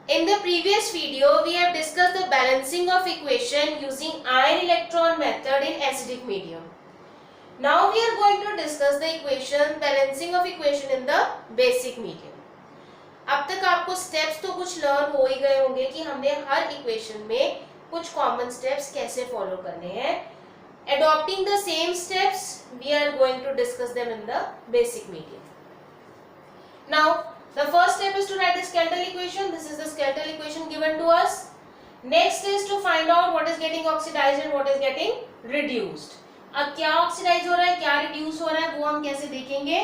In the previous video, we have discussed the balancing of equation using ion electron method in acidic medium. Now we are going to discuss the equation balancing of equation in the basic medium. अब तक आपको steps तो कुछ learn हो ही गए होंगे कि हमने हर इक्वेशन में कुछ कॉमन स्टेप्स कैसे फॉलो करने हैं. Adopting the same steps, we are going to discuss them in the basic medium. Now, the first step is to write the skeletal equation. This is the skeletal equation given to us. Next is to find out what is getting oxidized and what is getting reduced. अब क्या oxidise हो रहा है, क्या reduce हो रहा है, वो हम कैसे देखेंगे?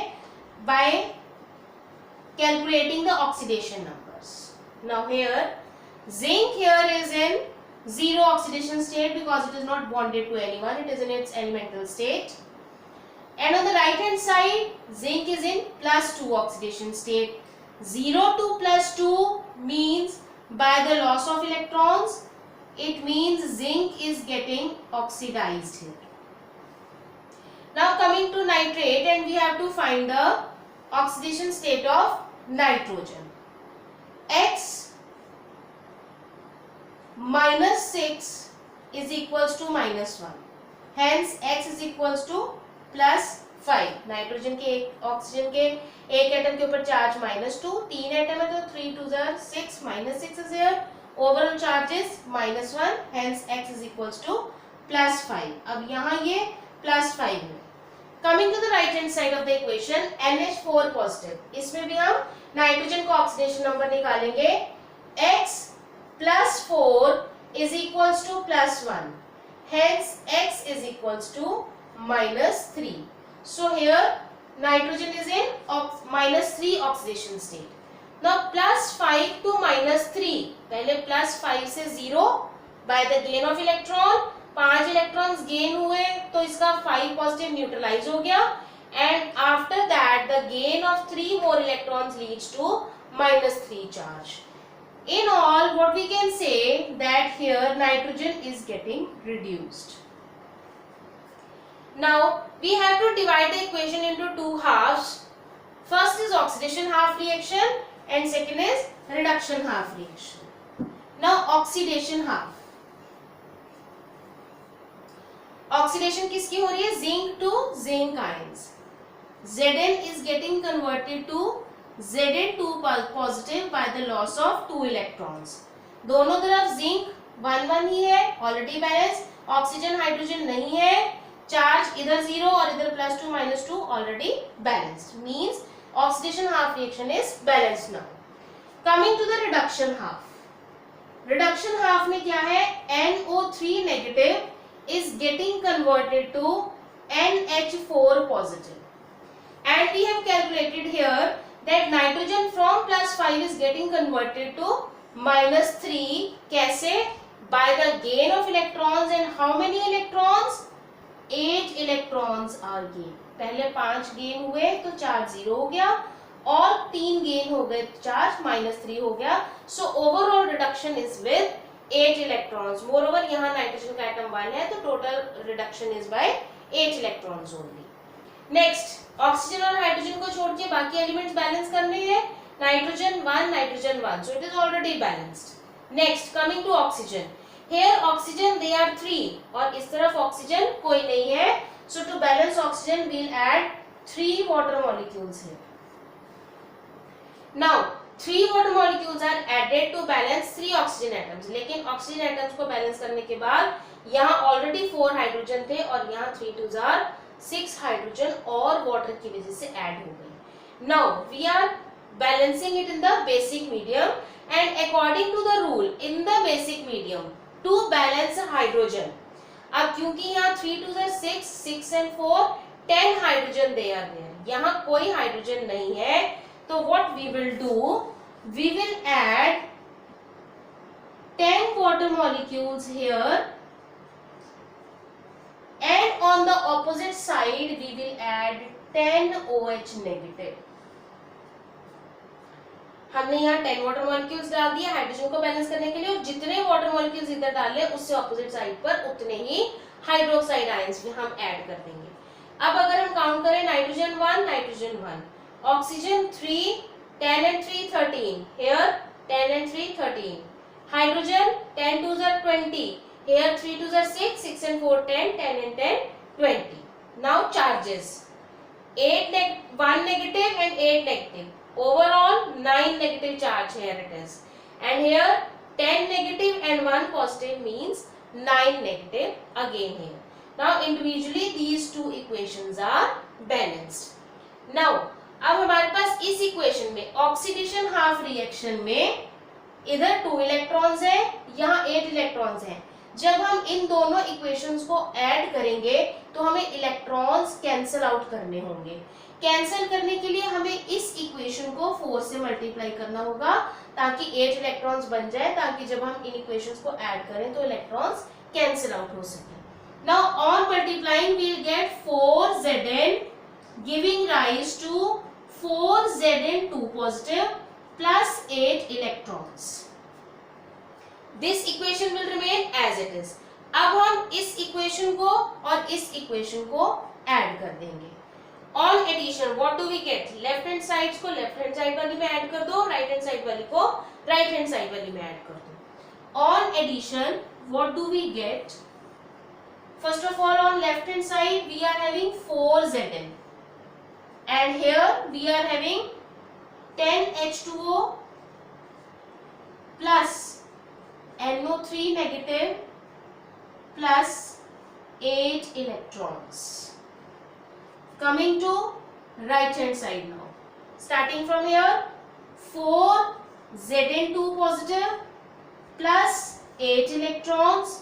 By calculating the oxidation numbers. Now here, zinc here is in zero oxidation state because it is not bonded to anyone. It is in its elemental state. And on the right hand side, zinc is in +2 oxidation state. 0 to +2 means by the loss of electrons, it means zinc is getting oxidized here. Now coming to nitrate, and we have to find the oxidation state of nitrogen. X -6 is equals to -1. Hence X is equals to +5. Nitrogen के oxygen के एक atom के ऊपर charge -2, 3 atom है तो 3 2 6, -6 is here. Overall charge is -1. Hence X is equals to +5. अब यहाँ ये +5 है. Coming to the right hand side of the equation, NH4 positive. इसमें भी हम नाइट्रोजन का ऑक्सीडेशन नंबर निकालेंगे. X +4 is equals to +1. Hence X is equals to -3. So here nitrogen is in -3 oxidation state. Now +5 to -3, पहले +5 से 0 by the gain of electron, 5 electrons gain हुए तो इसका 5 पॉजिटिव न्यूट्रलाइज हो गया, and after that the gain of 3 more electrons leads to -3 charge. In all, what we can say that here nitrogen is getting reduced. Now we have to divide the equation into two halves. First is oxidation half reaction and second is reduction half reaction. Now oxidation half. Oxidation किसकी हो रही है? Zinc to zinc ions. Zn is getting converted to Zn2 positive by the loss of 2 electrons. दोनों तरफ zinc 1 ही है, already balance. Oxygen hydrogen नहीं है, charge इधर 0 और इधर +2 -2 already balanced. Means oxidation half reaction is balanced. Now coming to the reduction half. Reduction half में क्या है? NO3 negative is getting converted to NH4 positive, and we have calculated here that nitrogen from +5 is getting converted to -3. कैसे? By the gain of electrons. And how many electrons? 8 electrons are gained. पहले 5 gain हुए तो charge 0 हो गया और 3 gain हो गए तो चार्ज -3 हो गया. So overall reduction is with 8 electrons. Moreover, यहाँ नाइट्रोजन का एटम 1 है तो total reduction is by 8 electrons only. Next, oxygen और हाइड्रोजन को छोड़ के बाकी एलिमेंट्स बैलेंस करने हैं. Nitrogen 1, nitrogen 1, so it is already balanced. Next, coming to oxygen. Here oxygen they are 3 और इस तरफ ऑक्सीजन कोई नहीं है. So to balance oxygen we'll add 3 water molecules here. Now 3 water molecules are added to balance 3 oxygen atoms. लेकिन oxygen atoms को balance करने के बाद यहाँ ऑलरेडी 4 हाइड्रोजन थे और यहाँ 3 2 6 हाइड्रोजन और वाटर की वजह से ऐड हो गई. Now we are balancing it in the basic medium, and according to the rule in the basic medium to balance hydrogen. अब क्योंकि यहाँ 3 2 6, 6 and 4, 10 hydrogen they are there. यहाँ कोई हाइड्रोजन नहीं है. So what we will do, we will add 10 water molecules here, and on the opposite side we will add 10 OH negative. हमने यहाँ 10 water molecules डाल दिए हाइड्रोजन को बैलेंस करने के लिए, और जितने वाटर मॉलिक्यूल्स इधर डाले उससे ऑपोजिट साइड पर उतने ही हाइड्रोक्साइड आयंस भी हम ऐड कर देंगे. अब अगर हम काउंट करें, nitrogen 1, nitrogen 1, oxygen 3, 10 and 3 13. Here 10 and 3 13. Hydrogen 10 2s are 20. Here 3 2s are 6, 6 and 4 10, 10 and 10 20. Now charges 1 negative and 8 negative. Overall 9 negative charge here it is. And here 10 negative and 1 positive means 9 negative again here. Now individually these two equations are balanced. Now अब हमारे पास इस equation में oxidation half reaction में इधर 2 electrons है, यहाँ 8 electrons हैं. जब हम इन दोनों इक्वेशंस को ऐड करेंगे तो हमें इलेक्ट्रॉन्स कैंसिल आउट करने होंगे. कैंसिल करने के लिए हमें इस इक्वेशन को 4 से मल्टीप्लाई करना होगा ताकि 8 इलेक्ट्रॉन्स बन जाए, ताकि जब हम इन इक्वेशंस को ऐड करें तो इलेक्ट्रॉन्स कैंसिल आउट हो सके. Now on multiplying we will get 4Zn giving rise to 4Zn2 positive plus 8 electrons. This equation will remain as it is. अब हम इस इक्वेशन को और इस इक्वेशन को ऐड कर देंगे. On addition what do we get? Left hand side को लेफ्ट हैंड साइड वाली में ऐड कर दो, राइट हैंड साइड वाली को राइट हैंड साइड वाली में ऐड कर दो. On addition what do we get? First of all on left hand side we are having 4Zn and here we are having 10H2O plus NO3 negative plus 8 electrons. Coming to right hand side now. Starting from here 4Zn2 positive plus 8 electrons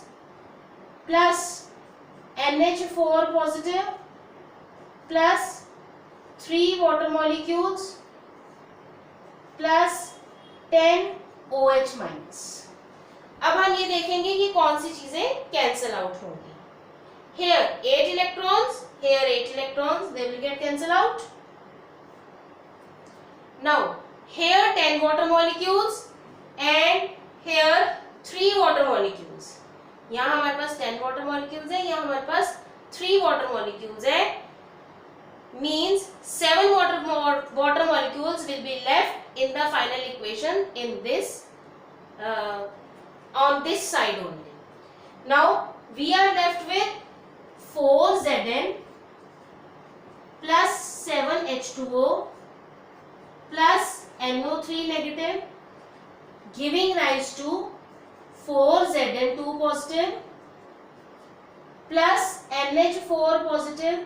plus NH4 positive plus 3 water molecules plus 10 OH minus. अब हम ये देखेंगे कि कौन सी चीजें cancel out होंगी. Here 8 electrons, here 8 electrons, they will get cancel out. Now here 10 water molecules and here 3 water molecules. यहाँ हमारे पास 10 water molecules है, यहाँ हमारे पास 3 water molecules है. Means 7 water molecules will be left in the final equation in this on this side only. Now we are left with 4Zn plus 7H2O plus NO3 negative giving rise to 4Zn2 positive plus NH4 positive.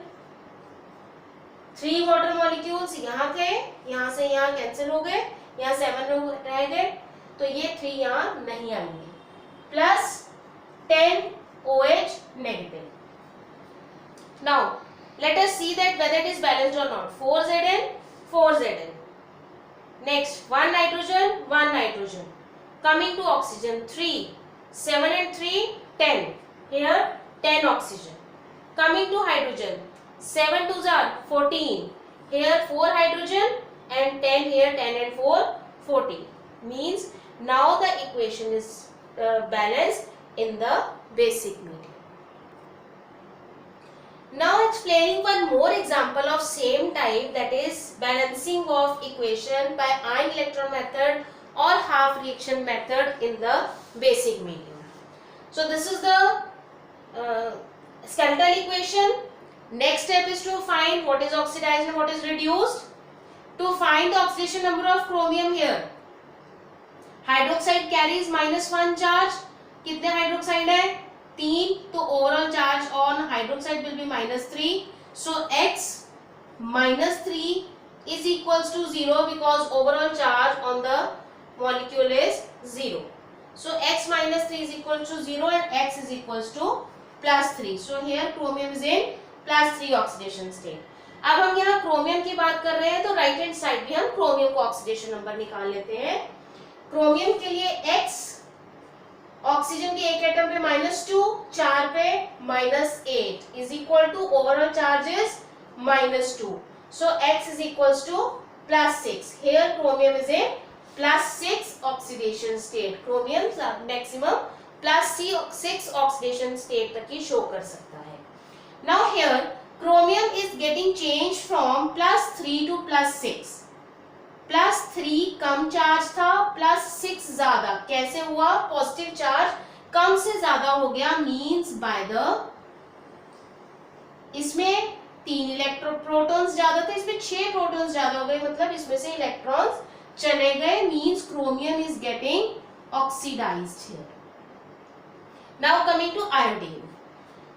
3 water molecules यहाँ थे, यहाँ से यहाँ cancel हो गए, यहाँ 7 लोग रह गए, तो ये 3 यहाँ नहीं आएंगे. Plus 10 OH negative. Now let us see that whether it is balanced or not. 4Zn. Next 1 nitrogen 1 nitrogen. Coming to oxygen 3 7 and 3 10. Here 10 oxygen. Coming to hydrogen 7 2s are 14. Here 4 hydrogen and 10 here 10 and 4 14. Means now the equation is balanced in the basic medium. Now explaining one more example of same type, that is balancing of equation by ion electron method or half reaction method in the basic medium. So this is the skeletal equation. Next step is to find what is oxidized and what is reduced. To find the oxidation number of chromium here, hydroxide carries -1 charge. कितने hydroxide है? 3. तो overall charge on hydroxide will be -3. So X -3 is equals to 0 because overall charge on the molecule is 0. So X -3 is equals to 0 and X is equals to +3. So here chromium is in +3 oxidation state. अब हम यहाँ chromium की बात कर रहे हैं तो right hand side भी हम क्रोमियम को ऑक्सीडेशन नंबर निकाल लेते हैं. क्रोमियम के लिए X ऑक्सीजन के एक एटम पे -2, 4 पे -8 is equal to overall charges -2. So X is equals to +6. Here chromium is a +6 oxidation state. Chromium maximum +6 oxidation state तक ही शो कर सकता है. Now here chromium is getting changed from +3 to +6. +3 come charge था, +6 ज्यादा। कैसे हुआ? Positive charge कम से ज्यादा हो गया, मींस बाय द, इसमें 3 प्रोटॉन्स ज्यादा थे, इसमें 6 प्रोटॉन्स ज्यादा हो गए, मतलब इसमें से इलेक्ट्रॉन्स चले गए, means chromium is getting oxidised here. Now coming to iodine.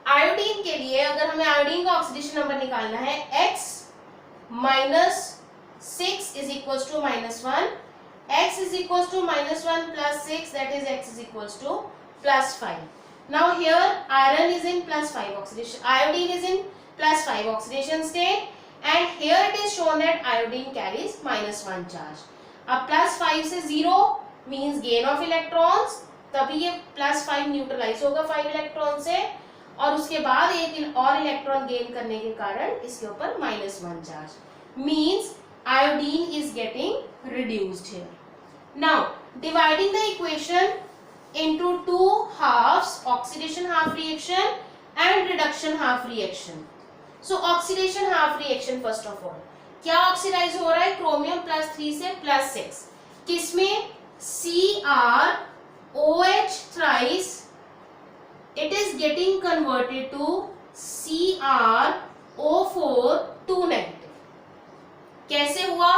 Iodine के लिए अगर हमें आयोडीन का ऑक्सीडेशन नंबर निकालना है, x -6 is equals to -1, x is equals to -1 plus 6, that is x is equals to +5. Now here iron is in +5 oxidation, iodine is in +5 oxidation state, and here it is shown that iodine carries -1 charge. अब +5 से 0 means gain of electrons, तभी ये +5 neutralise होगा 5 electron से, और उसके बाद एक और इलेक्ट्रॉन गेन करने के कारण इसके ऊपर -1 charge, means iodine is getting reduced here. Now dividing the equation into two halves, oxidation half reaction and reduction half reaction. So oxidation half reaction first of all, क्या ऑक्सीडाइज हो रहा है? Chromium +3 से +6, किसमें? CrOH thrice, it is getting converted to CrO4 2 negative. कैसे हुआ?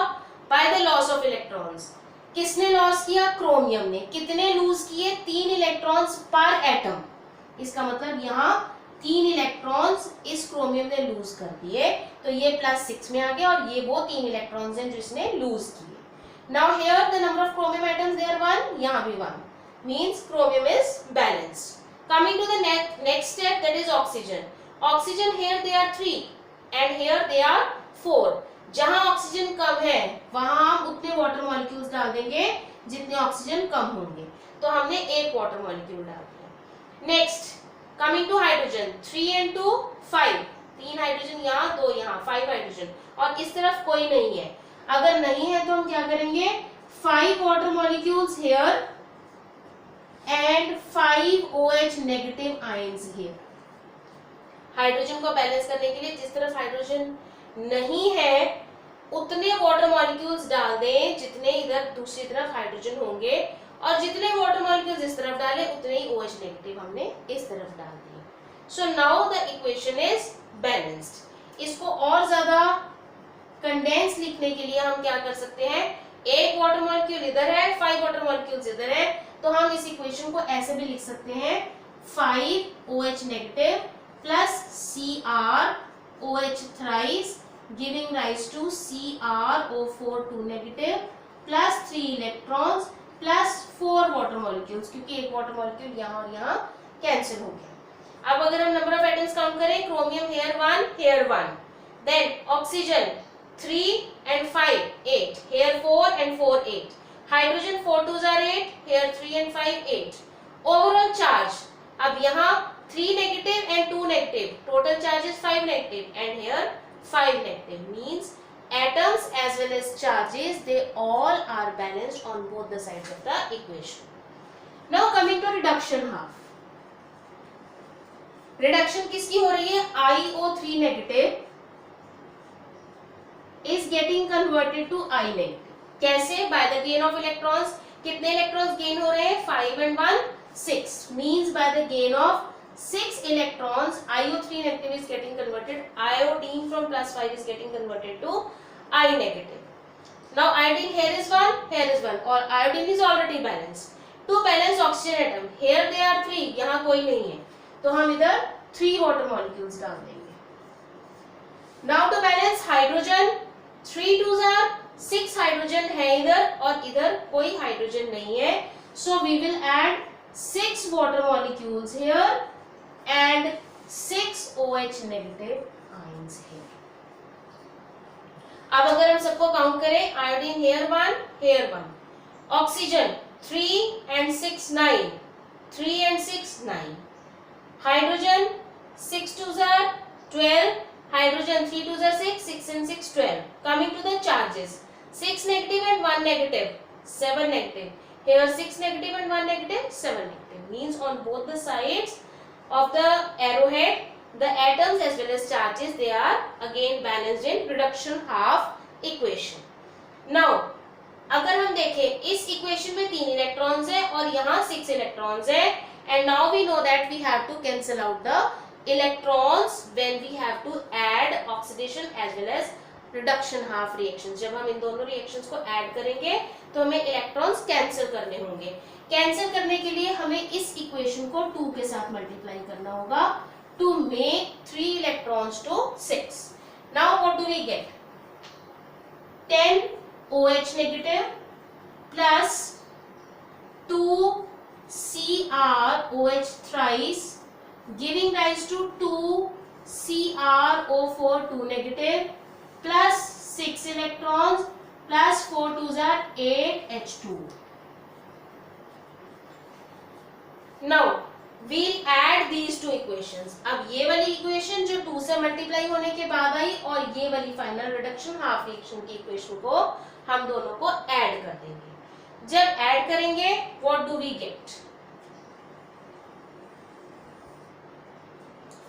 By the loss of electrons. किसने loss किया? क्रोमियम ने। कितने लूज किए? 3 इलेक्ट्रॉन्स पर एटम। इसका मतलब यहाँ 3 इलेक्ट्रॉन्स इस क्रोमियम ने लूज कर दिए, तो ये +6 में आ गया, और ये वो 3 इलेक्ट्रॉन्स हैं जिसने लूज किए। Now here the number of chromium atoms there 1, यहाँ भी 1, means chromium is balanced. Coming to the next step, that is oxygen. Oxygen here they are 3 and here they are 4। जहां ऑक्सीजन कम है वहां हम उतने वाटर मॉलिक्यूल्स डाल देंगे जितने ऑक्सीजन कम होंगे, तो हमने एक वाटर मॉलिक्यूल डाल दिया। Next coming to hydrogen, 3 and 2 5, 3 hydrogen यहाँ, 2 यहाँ, 5 हाइड्रोजन, और इस तरफ कोई नहीं है। अगर नहीं है तो हम क्या करेंगे? 5 water molecules here and 5 OH negative ions here. Hydrogen को बैलेंस करने के लिए जिस तरफ हाइड्रोजन नहीं है उतने वाटर मॉलिक्यूल्स डाल दें जितने इधर दूसरी तरफ हाइड्रोजन होंगे, और जितने वाटर मॉलिक्यूल्स इस तरफ डाले उतने ही OH नेगेटिव हमने इस तरफ डाल दिए। So now the equation is balanced. इसको और ज्यादा कंडेंस लिखने के लिए हम क्या कर सकते हैं? एक वाटर मॉलिक्यूल इधर है, 5 वाटर मॉलिक्यूल्स इधर है, तो हम इस इक्वेशन को ऐसे भी लिख सकते हैं, 5 OH negative plus CrOH thrice giving rise to CrO4 2 negative plus 3 electrons plus 4 water molecules, क्योंकि एक वाटर मॉलिक्यूल यहाँ और यहाँ कैंसिल हो गया। अब अगर हम नंबर ऑफ एटम्स काउंट करें, chromium here 1 here 1, then oxygen 3 and 5 8, here 4 and 4 8, hydrogen 4 2s are 8, here 3 and 5 8। Overall charge अब यहाँ 3 negative and 2 negative, total charge is 5 negative, and here 5 negative, means atoms as well as charges, they all are balanced on both the sides of the equation. Now coming to reduction half. Reduction किसकी हो रही है? IO3 negative is getting converted to I negative. कैसे? By the gain of electrons. कितने electrons gain हो रहे हैं? 5 and 1 6, means by the gain of 6 electrons, IO3 negative is getting converted, iodine from +5 is getting converted to I negative. Now iodine here is 1, here is 1, or iodine is already balanced. To balance oxygen atom, here they are 3, यहाँ कोई नहीं है, तो हम इधर 3 water molecules डाल देंगे. Now to balance hydrogen, 3 2s are 6 hydrogen है इधर, और इधर कोई hydrogen नहीं है, so we will add 6 water molecules here and 6 OH negative ions here. अब अगर हम सबको काउंट करें, iodine here 1 here 1, oxygen 3 and 6 9, 3 and 6 9, hydrogen 6 2s are 12, hydrogen 3 2s are 6, 6 and 6 12. Coming to the charges, 6 negative and 1 negative, 7 negative. Here 6 negative and 1 negative, 7 negative. Means on both the sides of the arrowhead, the atoms as well as charges, they are again balanced in reduction half equation. Now अगर हम देखें इस equation में 3 electrons है और यहाँ 6 electrons है, and now we know that we have to cancel out the electrons when we have to add oxidation as well as reduction half reactions. जब हम इन दोनों रिएक्शंस को ऐड करेंगे तो हमें इलेक्ट्रॉन्स कैंसिल करने होंगे। कैंसिल करने के लिए हमें इस इक्वेशन को 2 के साथ मल्टीप्लाई करना होगा to make 3 electrons to 6। Now what do we get? 10 OH negative plus 2 CrOH thrice giving rise to 2 CrO4 2 negative plus 6 electrons plus 4 2s are 8 H2. Now we'll add these two equations. अब ये वाली equation जो 2 से multiply होने के बाद आई और ये वाली फाइनल रिडक्शन हाफ रिएक्शन की इक्वेशन को हम दोनों को ऐड कर देंगे। जब ऐड करेंगे what do we get?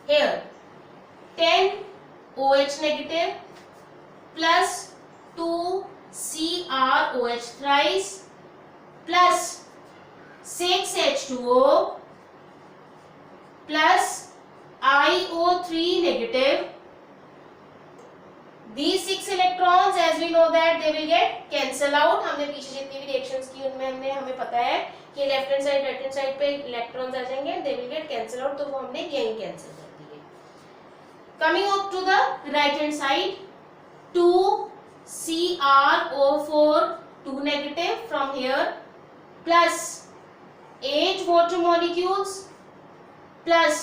Here 10 OH negative plus 2 CrOH thrice plus 6 H2O plus IO3 negative. These 6 electrons as we know that they will get cancel out. हमने पीछे जितनी भी रिएक्शंस की उनमें हमें पता है कि left hand side right hand side पे इलेक्ट्रॉन्स आ जाएंगे, they will get cancel out, तो वो हमने यहीं कैंसिल कर दिए। Coming up to the right hand side, 2 CrO4 2 negative from here plus 8 water molecules plus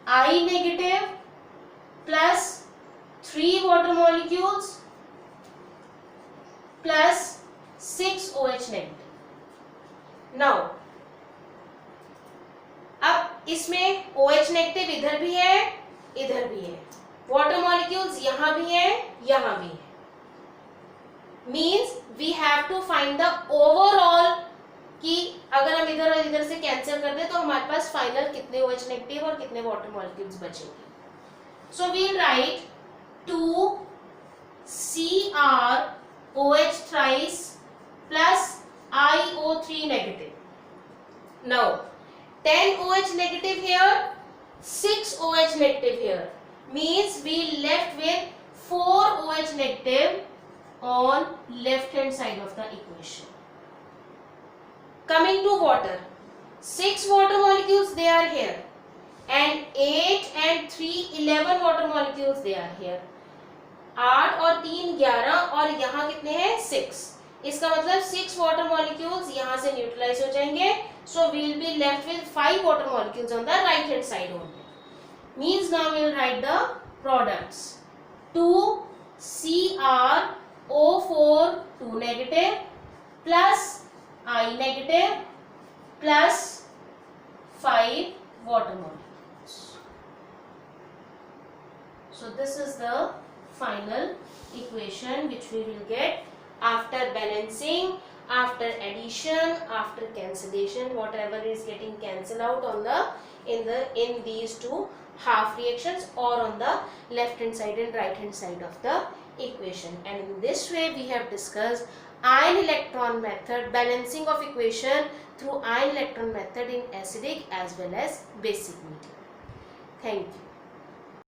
I negative plus 3 water molecules plus 6 OH negative. Now अब इसमें OH negative इधर भी है इधर भी है, वाटर मॉलिक्यूल्स यहाँ भी है यहाँ भी है, means we have to find the overall कि अगर हम इधर और इधर से कैंसिल कर दें तो हमारे पास फाइनल कितने OH नेगेटिव और कितने वाटर मॉलिक्यूल्स बचेंगे। So we'll write 2 CrOH thrice plus IO3 negative. Now 10 OH negative here, 6 OH negative here, means we left with 4 OH negative on left hand side of the equation. Coming to water, 6 water molecules they are here and 8 and 3 11 water molecules they are here. 8 और 3 11 और यहाँ कितने हैं 6, इसका मतलब 6 water molecules यहाँ से neutralise हो जाएंगे, so we will be left with 5 water molecules on the right hand side only. Means now we will write the products 2 CrO4 2 negative plus I negative plus 5 water molecules. So this is the final equation which we will get after balancing, after addition, after cancellation, whatever is getting cancelled out on the in these two half reactions or on the left hand side and right hand side of the equation. And in this way we have discussed ion electron method, balancing of equation through ion electron method in acidic as well as basic medium. Thank you.